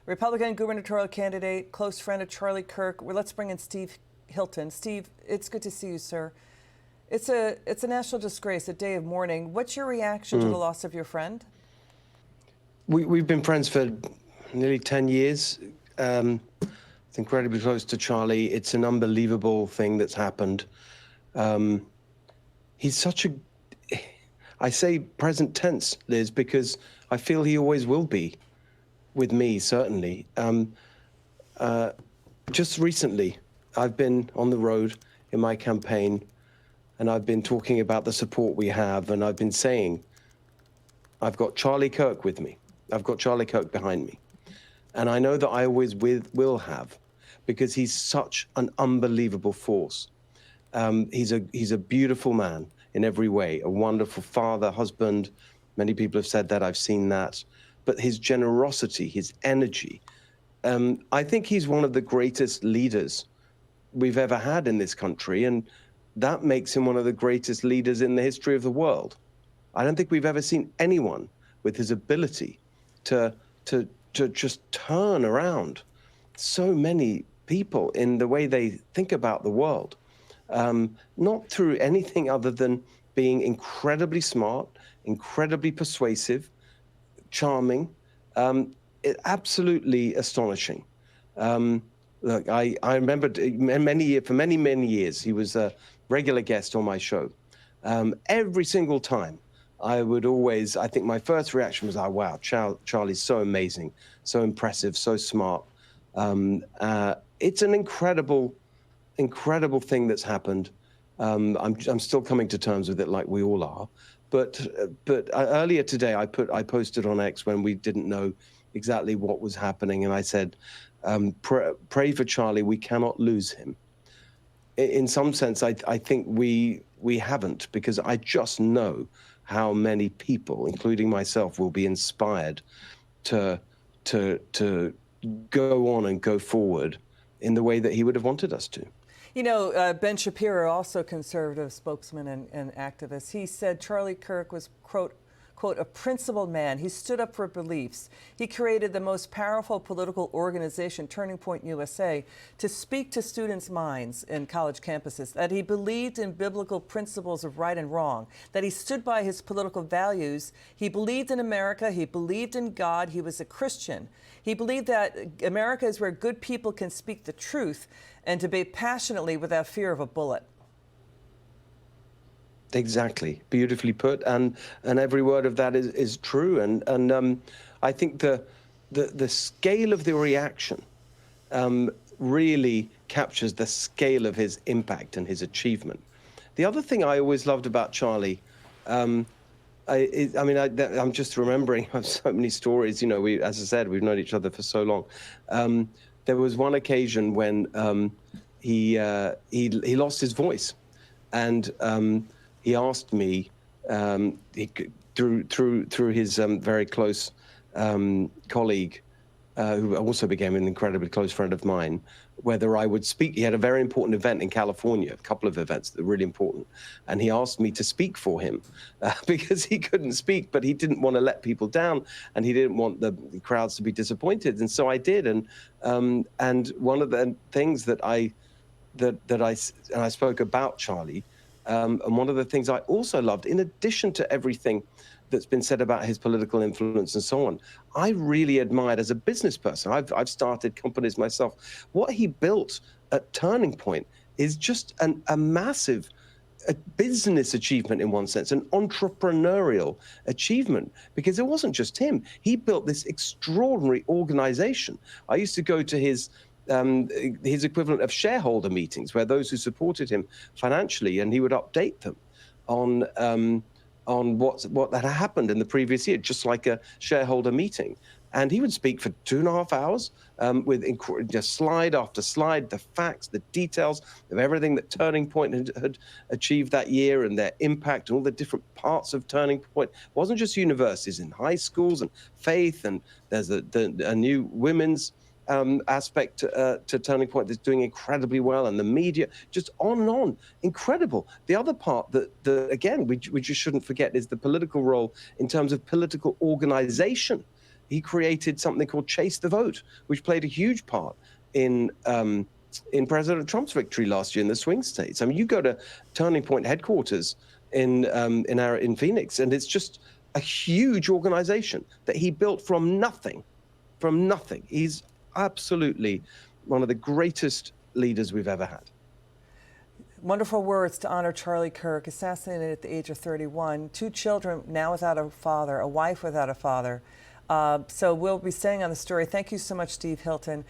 Republican gubernatorial candidate, close friend of Charlie Kirk. Well, let's bring in Steve Hilton. Steve, it's good to see you, sir. It's a national disgrace, a day of mourning. What's your reaction to the loss of your friend? We've been friends for nearly 10 years. It's incredibly close to Charlie. It's an unbelievable thing that's happened. He's such a, I say present tense, Liz, because I feel he always will be with me, certainly. Just recently, I've been on the road in my campaign, and I've been talking about the support we have, and I've been saying, I've got Charlie Kirk with me. I've got Charlie Kirk behind me. And I know that I always will have, because he's such an unbelievable force. He's a beautiful man in every way, a wonderful father, husband. Many people have said that, I've seen that. But his generosity, his energy, I think he's one of the greatest leaders we've ever had in this country, and that makes him one of the greatest leaders in the history of the world. I don't think we've ever seen anyone with his ability to just turn around so many people in the way they think about the world, not through anything other than being incredibly smart, incredibly persuasive, charming, absolutely astonishing. Look, I remember for many years, he was a regular guest on my show. Every single time, I think my first reaction was, oh, wow, Charlie's so amazing, so impressive, so smart. It's an incredible thing that's happened. I'm still coming to terms with it, like we all are. But earlier today, I posted on X when we didn't know exactly what was happening, and I said, pray for Charlie. We cannot lose him. In some sense, I think we haven't, because I just know how many people, including myself, will be inspired to go on and go forward in the way that he would have wanted us to. You know, Ben Shapiro, also a conservative spokesman and activist, he said Charlie Kirk was, quote, a principled man. He stood up for beliefs. He created the most powerful political organization, Turning Point USA, to speak to students' minds in college campuses, that he believed in biblical principles of right and wrong, that he stood by his political values. He believed in America. He believed in God. He was a Christian. He believed that America is where good people can speak the truth and debate passionately without fear of a bullet. Exactly, beautifully put, and every word of that is true. And I think the scale of the reaction really captures the scale of his impact and his achievement. The other thing I always loved about Charlie, I'm just remembering so many stories. You know, as I said, we've known each other for so long. There was one occasion when he lost his voice, and he asked me, through his very close colleague, who also became an incredibly close friend of mine, whether I would speak. He had a very important event in California, a couple of events that were really important, and he asked me to speak for him because he couldn't speak, but he didn't want to let people down, and he didn't want the crowds to be disappointed, and so I did. And one of the things that I spoke about Charlie. And one of the things I also loved, in addition to everything that's been said about his political influence and so on, I really admired as a business person. I've started companies myself. What he built at Turning Point is just a massive business achievement in one sense, an entrepreneurial achievement, because it wasn't just him. He built this extraordinary organization. I used to go to his equivalent of shareholder meetings, where those who supported him financially, and he would update them on what had happened in the previous year, just like a shareholder meeting. And he would speak for 2.5 hours with just slide after slide, the facts, the details of everything that Turning Point had achieved that year and their impact and all the different parts of Turning Point. It wasn't just universities, in high schools and faith, and there's a new women's aspect to Turning Point that's doing incredibly well, and the media, just on and on. Incredible. The other part that again, we just shouldn't forget is the political role in terms of political organization. He created something called Chase the Vote, which played a huge part in President Trump's victory last year in the swing states. I mean, you go to Turning Point headquarters in Phoenix, and it's just a huge organization that he built from nothing. From nothing. He's absolutely one of the greatest leaders we've ever had. Wonderful words to honor Charlie Kirk, assassinated at the age of 31, 2 children now without a father, a wife without a father. So we'll be staying on the story. Thank you so much, Steve Hilton.